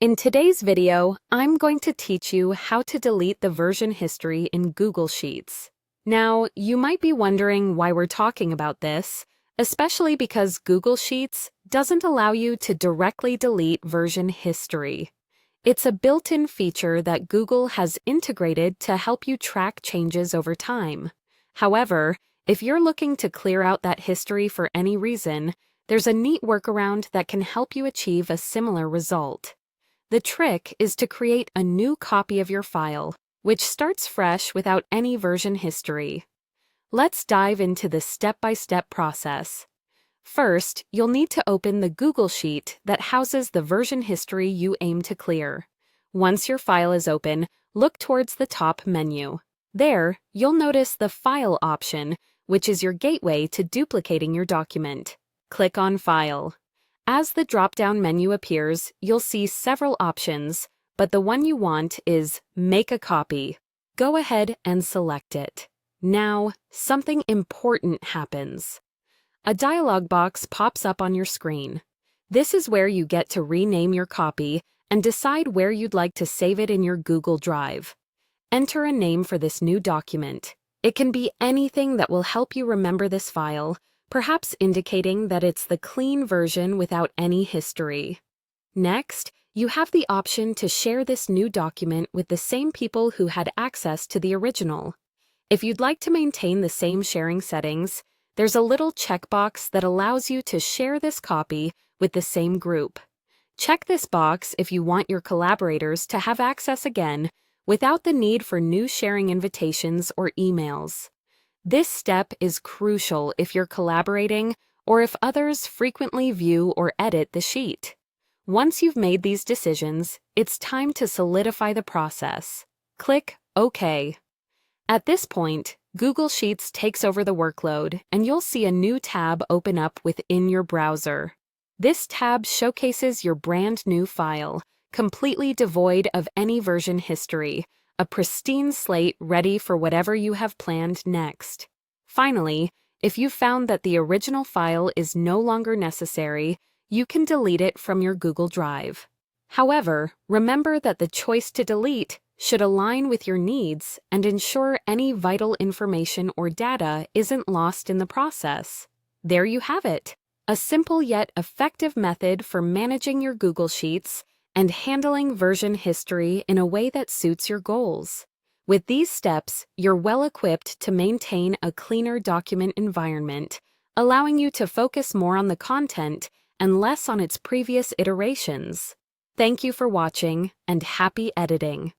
In today's video, I'm going to teach you how to delete the version history in Google Sheets. Now, you might be wondering why we're talking about this, especially because Google Sheets doesn't allow you to directly delete version history. It's a built-in feature that Google has integrated to help you track changes over time. However, if you're looking to clear out that history for any reason, there's a neat workaround that can help you achieve a similar result. The trick is to create a new copy of your file, which starts fresh without any version history. Let's dive into the step-by-step process. First, you'll need to open the Google Sheet that houses the version history you aim to clear. Once your file is open, look towards the top menu. There, you'll notice the File option, which is your gateway to duplicating your document. Click on File. As the drop-down menu appears, you'll see several options, but the one you want is Make a Copy. Go ahead and select it. Now, something important happens. A dialog box pops up on your screen. This is where you get to rename your copy and decide where you'd like to save it in your Google Drive. Enter a name for this new document. It can be anything that will help you remember this file, perhaps indicating that it's the clean version without any history. Next, you have the option to share this new document with the same people who had access to the original. If you'd like to maintain the same sharing settings, there's a little checkbox that allows you to share this copy with the same group. Check this box if you want your collaborators to have access again without the need for new sharing invitations or emails. This step is crucial if you're collaborating or if others frequently view or edit the sheet. Once you've made these decisions, it's time to solidify the process. Click OK. At this point, Google Sheets takes over the workload, and you'll see a new tab open up within your browser. This tab showcases your brand new file, completely devoid of any version history, a pristine slate ready for whatever you have planned next. Finally, if you've found that the original file is no longer necessary, you can delete it from your Google Drive. However, remember that the choice to delete should align with your needs and ensure any vital information or data isn't lost in the process. There you have it, a simple yet effective method for managing your Google Sheets and handling version history in a way that suits your goals. With these steps, you're well equipped to maintain a cleaner document environment, allowing you to focus more on the content and less on its previous iterations. Thank you for watching, and happy editing!